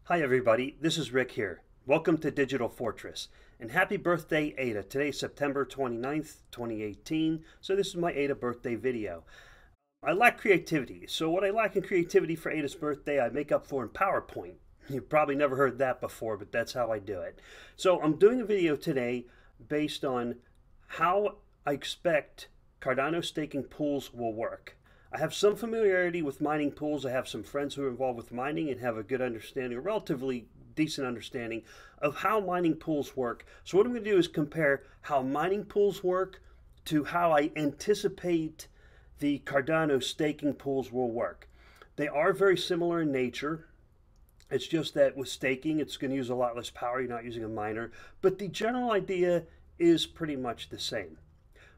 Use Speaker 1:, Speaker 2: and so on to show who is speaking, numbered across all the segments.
Speaker 1: Hi everybody, this is Rick here. Welcome to Digital Fortress, and happy birthday Ada. Today's September 29th, 2018, so this is my Ada birthday video. I lack creativity, so what I lack in creativity for Ada's birthday, I make up for in PowerPoint. You've probably never heard that before, but that's how I do it. So I'm doing a video today based on how I expect Cardano staking pools will work. I have some familiarity with mining pools. I have some friends who are involved with mining and have a good understanding, a relatively decent understanding of how mining pools work. So what I'm going to do is compare how mining pools work to how I anticipate the Cardano staking pools will work. They are very similar in nature. It's just that with staking, it's going to use a lot less power. You're not using a miner, but the general idea is pretty much the same.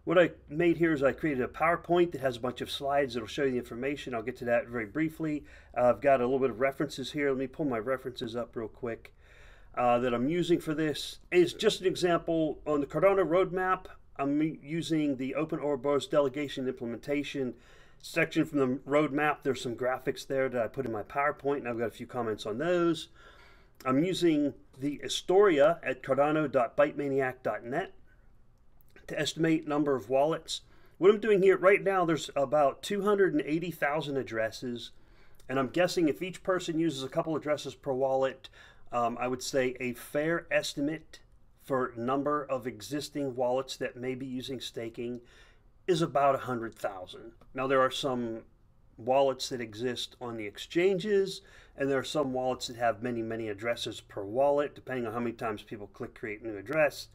Speaker 1: What I made here is I created a PowerPoint that has a bunch of slides that'll show you the information. I'll get to that very briefly. I've got a little bit of references here. Let me pull my references up real quick that I'm using for this. It's just an example on the Cardano roadmap. I'm using the Open Ouroboros delegation implementation section from the roadmap. There's some graphics there that I put in my PowerPoint, and I've got a few comments on those. I'm using the Historia at cardano.bytemaniac.net to estimate number of wallets. What I'm doing here right now, there's about 280,000 addresses, and I'm guessing if each person uses a couple addresses per wallet, I would say a fair estimate for number of existing wallets that may be using staking is about 100,000. Now there are some wallets that exist on the exchanges, and there are some wallets that have many addresses per wallet, depending on how many times people click create new address.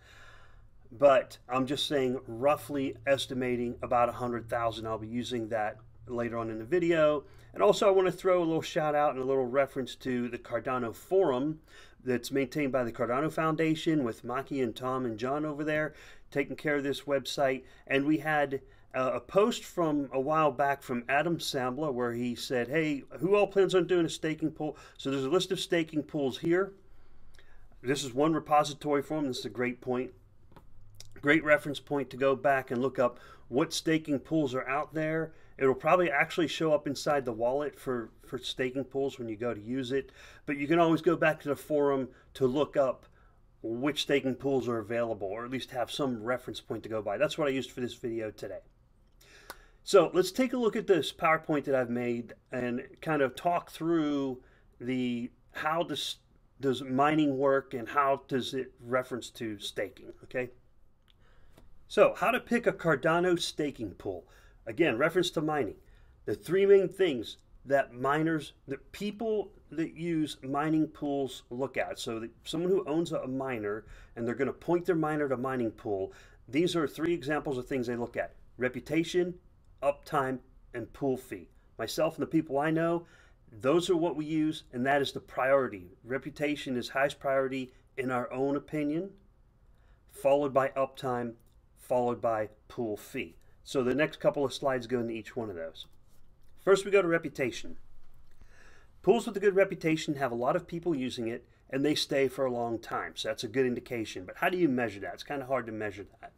Speaker 1: But I'm just saying roughly estimating about 100,000. I'll be using that later on in the video. And also I want to throw a little shout out and a little reference to the Cardano forum that's maintained by the Cardano Foundation with Maki and Tom and John over there taking care of this website. And we had a post from a while back from Adam Sambla where he said, hey, who all plans on doing a staking pool? So there's a list of staking pools here. This is one repository for them. This is a great point. Great reference point to go back and look up what staking pools are out there. It'll probably actually show up inside the wallet for staking pools when you go to use it. But you can always go back to the forum to look up which staking pools are available, or at least have some reference point to go by. That's what I used for this video today. So let's take a look at this PowerPoint that I've made and kind of talk through how does mining work and how does it reference to staking, okay? So, how to pick a Cardano staking pool. Again, reference to mining. The three main things that people that use mining pools look at. So, someone who owns a miner and they're going to point their miner to mining pool, these are three examples of things they look at. Reputation, uptime, and pool fee. Myself and the people I know, those are what we use, and that is the priority. Reputation is highest priority in our own opinion, followed by uptime, followed by pool fee. So the next couple of slides go into each one of those. First we go to reputation. Pools with a good reputation have a lot of people using it and they stay for a long time. So that's a good indication. But how do you measure that? It's kind of hard to measure that.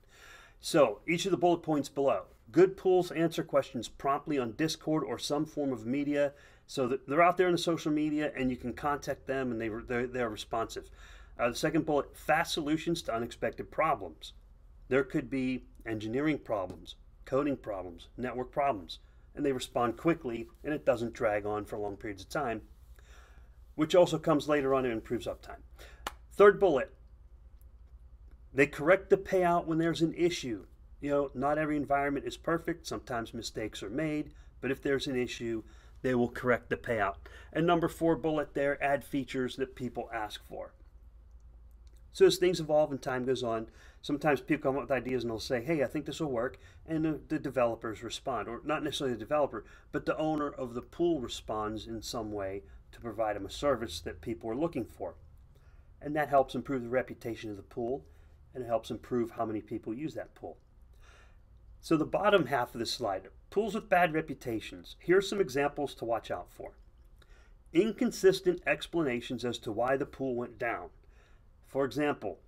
Speaker 1: So each of the bullet points below. Good pools answer questions promptly on Discord or some form of media. So that they're out there in the social media and you can contact them and they're responsive. The second bullet, fast solutions to unexpected problems. There could be engineering problems, coding problems, network problems, and they respond quickly and it doesn't drag on for long periods of time, which also comes later on and improves uptime. Third bullet, they correct the payout when there's an issue. You know, not every environment is perfect. Sometimes mistakes are made, but if there's an issue, they will correct the payout. And number 4 bullet there, add features that people ask for. So as things evolve and time goes on, sometimes people come up with ideas and they'll say, hey, I think this will work, and the developers respond, or not necessarily the developer, but the owner of the pool responds in some way to provide them a service that people are looking for. And that helps improve the reputation of the pool, and it helps improve how many people use that pool. So the bottom half of the slide, pools with bad reputations. Here are some examples to watch out for. Inconsistent explanations as to why the pool went down. For example,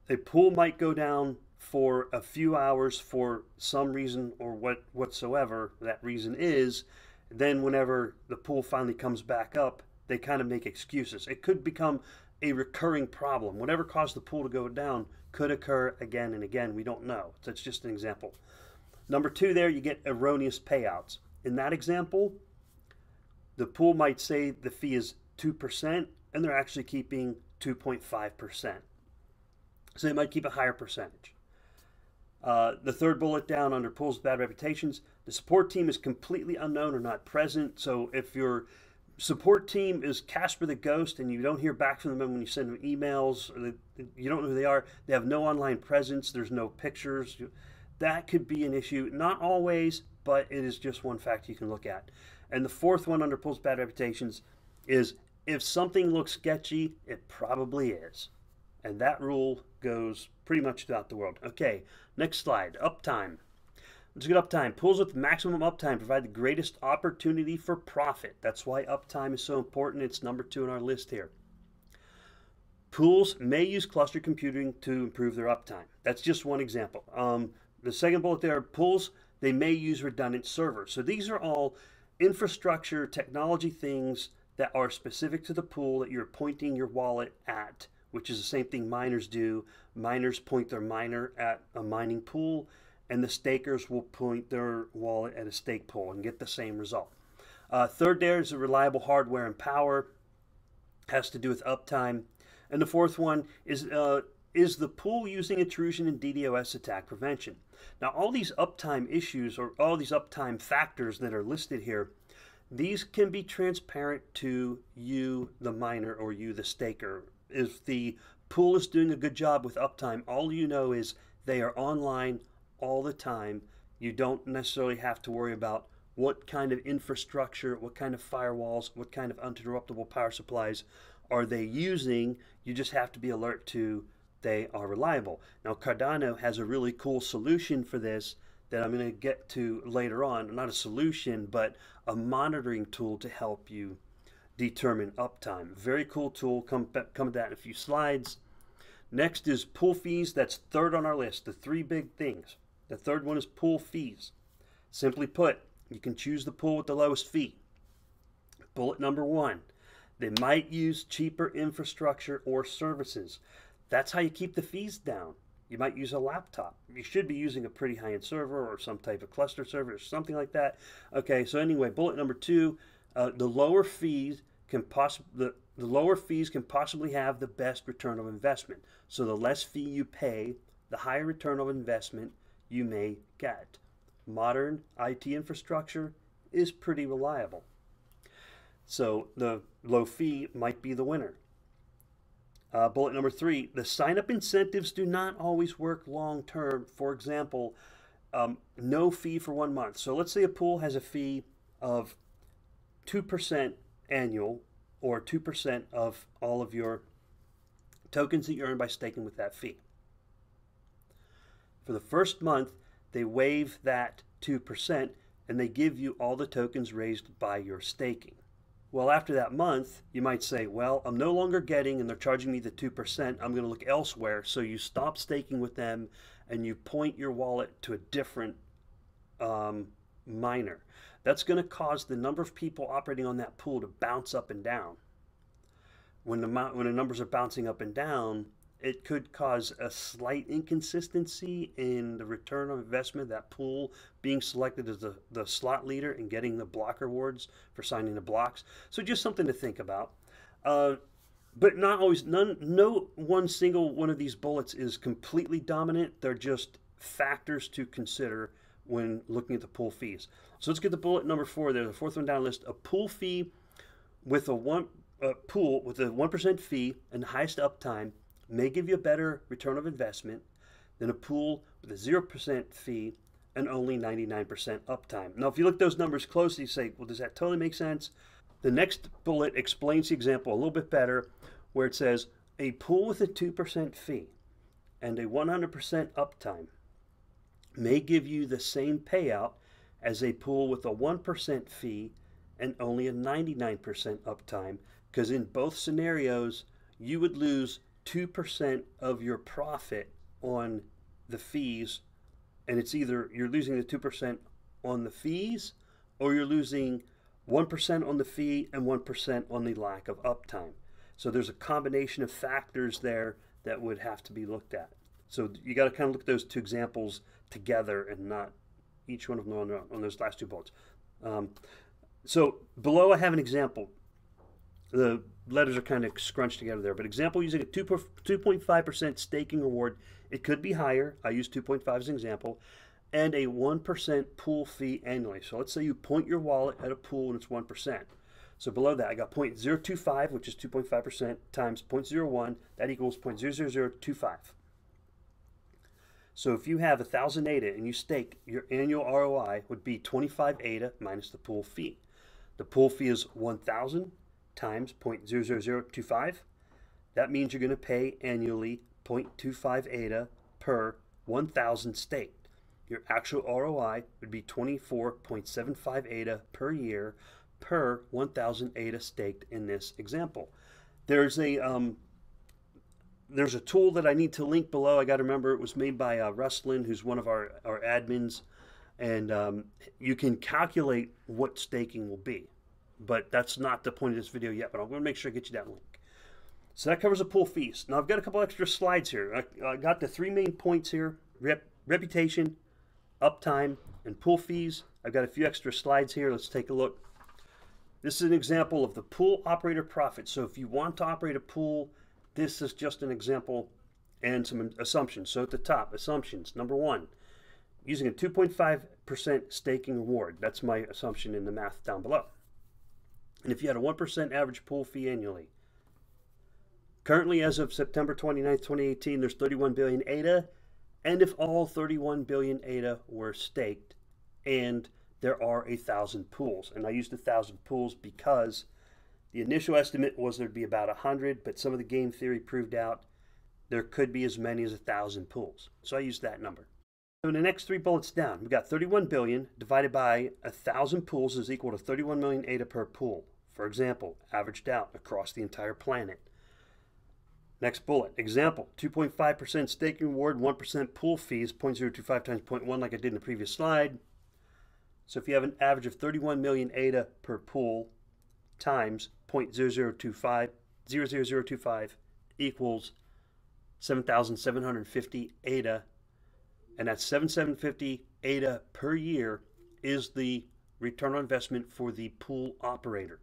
Speaker 1: a pool might go down for a few hours for some reason or whatsoever that reason is. Then whenever the pool finally comes back up, they kind of make excuses. It could become a recurring problem. Whatever caused the pool to go down could occur again and again. We don't know. That's just an example. Number two, there you get erroneous payouts. In that example, the pool might say the fee is 2% and they're actually keeping 2.5%. So they might keep a higher percentage. The third bullet down under pools with bad reputations, the support team is completely unknown or not present. So if your support team is Casper the Ghost and you don't hear back from them when you send them emails, or you don't know who they are, they have no online presence, there's no pictures, that could be an issue. Not always, but it is just one factor you can look at. And the fourth one under pools with bad reputations is if something looks sketchy, it probably is. And that rule goes pretty much throughout the world. Okay, next slide, uptime. Let's get uptime. Pools with maximum uptime provide the greatest opportunity for profit. That's why uptime is so important. It's number 2 on our list here. Pools may use cluster computing to improve their uptime. That's just one example. The second bullet there, pools, they may use redundant servers. So these are all infrastructure, technology things that are specific to the pool that you're pointing your wallet at, which is the same thing miners do. Miners point their miner at a mining pool, and the stakers will point their wallet at a stake pool and get the same result. Third there is a reliable hardware and power, has to do with uptime. And the fourth one is the pool using intrusion and DDoS attack prevention. Now all these uptime issues, or all these uptime factors that are listed here, these can be transparent to you, the miner, or you, the staker. If the pool is doing a good job with uptime, all you know is they are online all the time. You don't necessarily have to worry about what kind of infrastructure, what kind of firewalls, what kind of uninterruptible power supplies are they using. You just have to be alert to they are reliable. Now Cardano has a really cool solution for this that I'm going to get to later on. Not a solution, but a monitoring tool to help you determine uptime. Very cool tool. Come to that in a few slides. Next is pool fees. That's third on our list. The 3 big things. The third one is pool fees. Simply put, you can choose the pool with the lowest fee. Bullet number 1, they might use cheaper infrastructure or services. That's how you keep the fees down. You might use a laptop. You should be using a pretty high-end server or some type of cluster server or something like that. Okay, so anyway, bullet number 2, the lower fees can possibly have the best return of investment. So the less fee you pay, the higher return of investment you may get. Modern IT infrastructure is pretty reliable. So the low fee might be the winner. Bullet number 3, the sign-up incentives do not always work long-term. For example, no fee for 1 month. So let's say a pool has a fee of 2% annual, or 2% of all of your tokens that you earn by staking with that fee. For the first month, they waive that 2% and they give you all the tokens raised by your staking. Well, after that month, you might say, well, I'm no longer getting, and they're charging me the 2%, I'm going to look elsewhere. So you stop staking with them and you point your wallet to a different miner. That's going to cause the number of people operating on that pool to bounce up and down. When the numbers are bouncing up and down, it could cause a slight inconsistency in the return on investment, that pool being selected as the slot leader and getting the block rewards for signing the blocks. So just something to think about. But not always, no one single one of these bullets is completely dominant. They're just factors to consider when looking at the pool fees. So let's get the bullet number 4 there, the fourth one down the list. A pool fee with a pool with a 1% fee and the highest uptime may give you a better return of investment than a pool with a 0% fee and only 99% uptime. Now, if you look at those numbers closely, you say, well, does that totally make sense? The next bullet explains the example a little bit better, where it says a pool with a 2% fee and a 100% uptime may give you the same payout as a pool with a 1% fee and only a 99% uptime, because in both scenarios, you would lose 2% of your profit on the fees, and it's either you're losing the 2% on the fees or you're losing 1% on the fee and 1% on the lack of uptime. So there's a combination of factors there that would have to be looked at. So you got to kind of look at those two examples together and not each one of them on those last two bullets. So below I have an example. The letters are kind of scrunched together there, but example using a 2.5% staking reward. It could be higher. I use 2.5 as an example, and a 1% pool fee annually. So let's say you point your wallet at a pool and it's 1%. So below that, I got 0.025, which is 2.5%, times 0.01. That equals 0.00025. So if you have 1,000 ADA and you stake, your annual ROI would be 25 ADA minus the pool fee. The pool fee is 1,000 times 0.00025. That means you're going to pay annually 0.25 ADA per 1,000 staked. Your actual ROI would be 24.75 ADA per year per 1,000 ADA staked in this example. There's a tool that I need to link below. I got to remember it was made by Rustlin, who's one of our admins, and you can calculate what staking will be. But that's not the point of this video yet, but I'm going to make sure I get you that link. So that covers the pool fees. Now I've got a couple extra slides here. I got the three main points here: reputation, uptime, and pool fees. I've got a few extra slides here. Let's take a look. This is an example of the pool operator profit. So if you want to operate a pool, this is just an example and some assumptions. So at the top, assumptions. Number one, using a 2.5% staking reward. That's my assumption in the math down below. And if you had a 1% average pool fee annually. Currently, as of September 29th, 2018, there's 31 billion ADA. And if all 31 billion ADA were staked, and there are 1,000 pools. And I used 1,000 pools because the initial estimate was there'd be about 100, but some of the game theory proved out there could be as many as 1,000 pools. So I used that number. So in the next three bullets down, we've got 31 billion divided by 1,000 pools is equal to 31 million ADA per pool. For example, averaged out across the entire planet. Next bullet, example, 2.5% staking reward, 1% pool fees, 0.025 times 0.1 like I did in the previous slide. So if you have an average of 31 million ADA per pool times 0.00025 equals 7,750 ADA, and that's 7,750 ADA per year is the return on investment for the pool operator.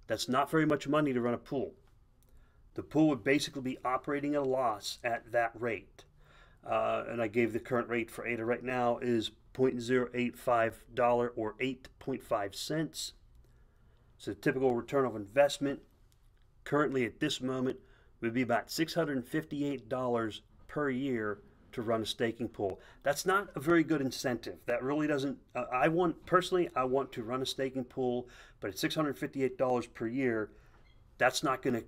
Speaker 1: That's not very much money to run a pool. The pool would basically be operating at a loss at that rate. And I gave the current rate for ADA right now is $0.085 or 8.5 cents. So the typical return on investment currently at this moment would be about $658 per year to run a staking pool. That's not a very good incentive. That really doesn't, personally, I want to run a staking pool, but at $658 per year, that's not going to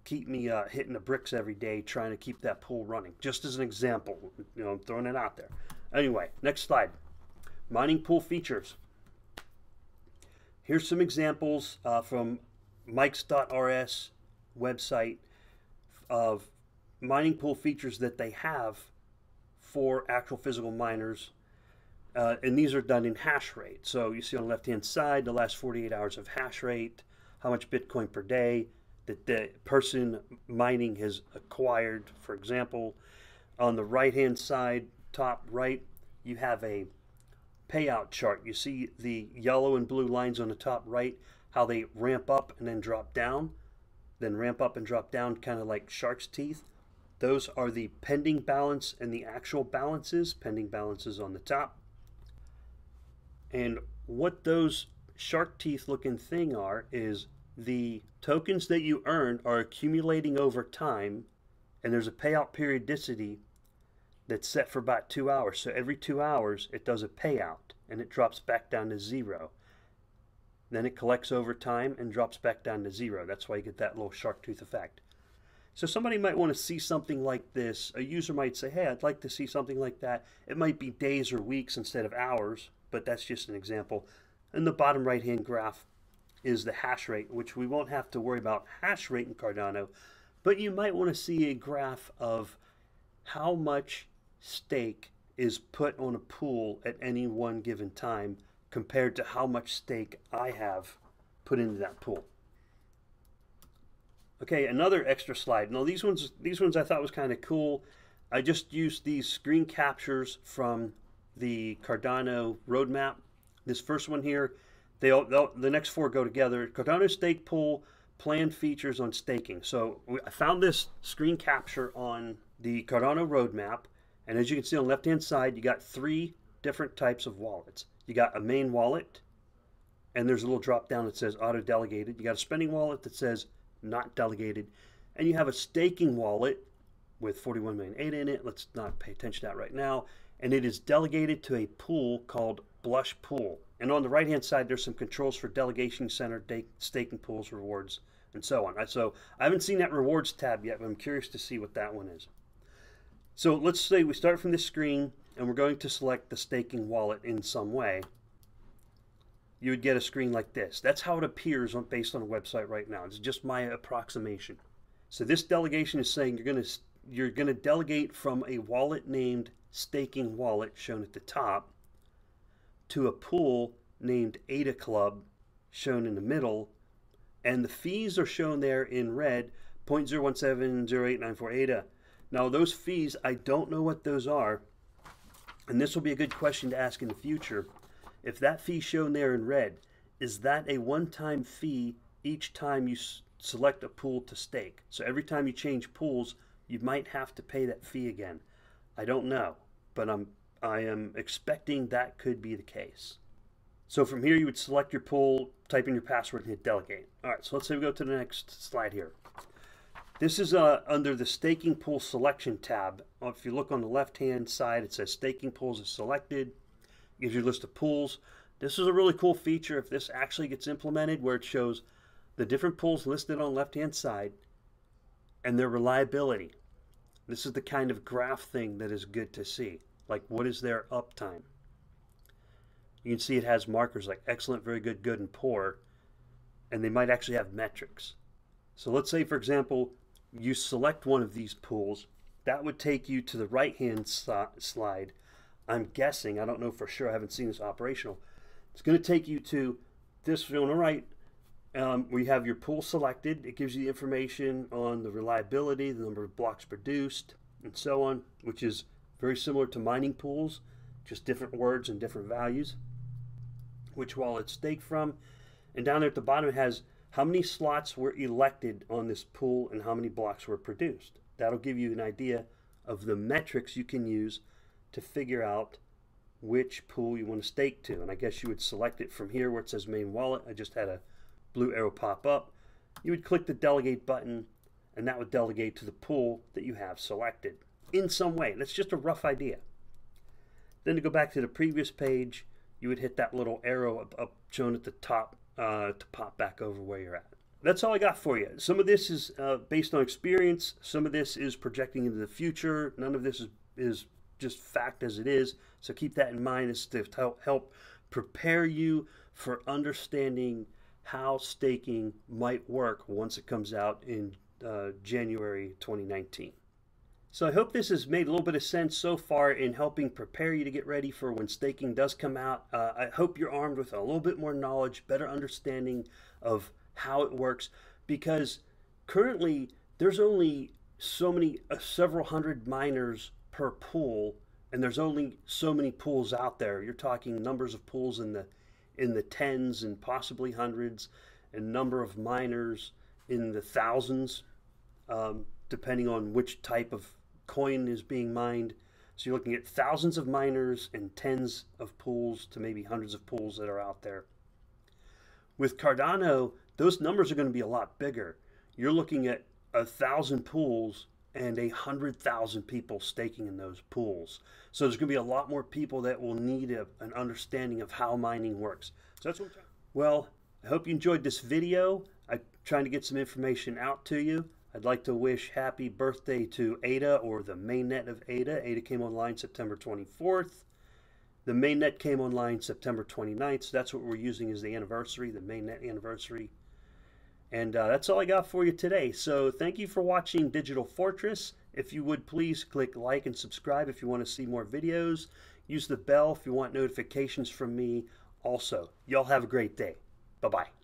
Speaker 1: keep me hitting the bricks every day trying to keep that pool running. Just as an example, I'm throwing it out there. Anyway, next slide. Mining pool features. Here's some examples from Mike's.rs website of mining pool features that they have for actual physical miners. And these are done in hash rate. So you see on the left-hand side, the last 48 hours of hash rate, how much Bitcoin per day that the person mining has acquired, for example. On the right-hand side, top right, you have a payout chart. You see the yellow and blue lines on the top right, how they ramp up and then drop down, then ramp up and drop down, kind of like shark's teeth. Those are the pending balance and the actual balances. Pending balances on the top. And what those shark teeth looking thing are is the tokens that you earn are accumulating over time, and there's a payout periodicity that's set for about 2 hours. So every 2 hours it does a payout and it drops back down to 0. Then it collects over time and drops back down to 0. That's why you get that little shark tooth effect. So somebody might want to see something like this. A user might say, hey, I'd like to see something like that. It might be days or weeks instead of hours, but that's just an example. And the bottom right hand graph is the hash rate, which we won't have to worry about hash rate in Cardano, but you might want to see a graph of how much stake is put on a pool at any one given time compared to how much stake I have put into that pool. Okay, another extra slide. Now these ones I thought was kind of cool. I just used these screen captures from the Cardano roadmap. This first one here, the next four go together. Cardano stake pool, planned features on staking. So I found this screen capture on the Cardano roadmap, and as you can see on the left-hand side, you got three different types of wallets. You got a main wallet, and there's a little drop down that says auto delegated. You got a spending wallet that says not delegated, and you have a staking wallet with 41 million ADA in it. Let's not pay attention to that right now. And it is delegated to a pool called Blush Pool. And on the right hand side, there's some controls for delegation center, staking pools, rewards, and so on. So I haven't seen that rewards tab yet, but I'm curious to see what that one is. So let's say we start from this screen and we're going to select the staking wallet in some way. You would get a screen like this. That's how it appears based on the website right now. It's just my approximation. So this delegation is saying you're gonna delegate from a wallet named staking wallet, shown at the top, to a pool named ADA Club, shown in the middle, and the fees are shown there in red, 0.0170894 ADA. Now those fees, I don't know what those are, and this will be a good question to ask in the future. If that fee shown there in red, is that a one-time fee each time you select a pool to stake? So every time you change pools, you might have to pay that fee again. I don't know, but I am expecting that could be the case. So from here, you would select your pool, type in your password, and hit delegate. All right, so let's say we go to the next slide here. This is under the staking pool selection tab. If you look on the left-hand side, it says staking pools is selected. It gives you a list of pools. This is a really cool feature if this actually gets implemented, where it shows the different pools listed on the left-hand side and their reliability. This is the kind of graph thing that is good to see. Like, what is their uptime? You can see it has markers like excellent, very good, good, and poor, and they might actually have metrics. So let's say, for example, you select one of these pools. That would take you to the right-hand slide. I'm guessing, I don't know for sure, I haven't seen this operational. It's going to take you to this on the right, where you have your pool selected. It gives you the information on the reliability, the number of blocks produced, and so on, which is very similar to mining pools, just different words and different values. Which wallet staked from. And down there at the bottom it has how many slots were elected on this pool and how many blocks were produced. That'll give you an idea of the metrics you can use to figure out which pool you want to stake to. And I guess you would select it from here where it says main wallet. I just had a blue arrow pop up. You would click the delegate button, and that would delegate to the pool that you have selected in some way. That's just a rough idea. Then to go back to the previous page, you would hit that little arrow up shown at the top to pop back over where you're at. That's all I got for you. Some of this is based on experience. Some of this is projecting into the future. None of this is just fact as it is. So keep that in mind, as to help prepare you for understanding how staking might work once it comes out in January 2019. So I hope this has made a little bit of sense so far in helping prepare you to get ready for when staking does come out. I hope you're armed with a little bit more knowledge, better understanding of how it works, because currently there's only so many, several hundred miners per pool, and there's only so many pools out there. You're talking numbers of pools in the tens and possibly hundreds, and number of miners in the thousands, depending on which type of coin is being mined. So you're looking at thousands of miners and tens of pools to maybe hundreds of pools that are out there. With Cardano, those numbers are going to be a lot bigger. You're looking at 1,000 pools and 100,000 people staking in those pools. So there's going to be a lot more people that will need an understanding of how mining works. So that's what I'm trying. Well, I hope you enjoyed this video. I'm trying to get some information out to you. I'd like to wish happy birthday to ADA, or the mainnet of ADA. ADA came online September 24th. The mainnet came online September 29th, so that's what we're using as the anniversary, the mainnet anniversary. And that's all I got for you today. So thank you for watching Digital Fortress. If you would please click like and subscribe if you want to see more videos. Use the bell if you want notifications from me also. Y'all have a great day. Bye-bye.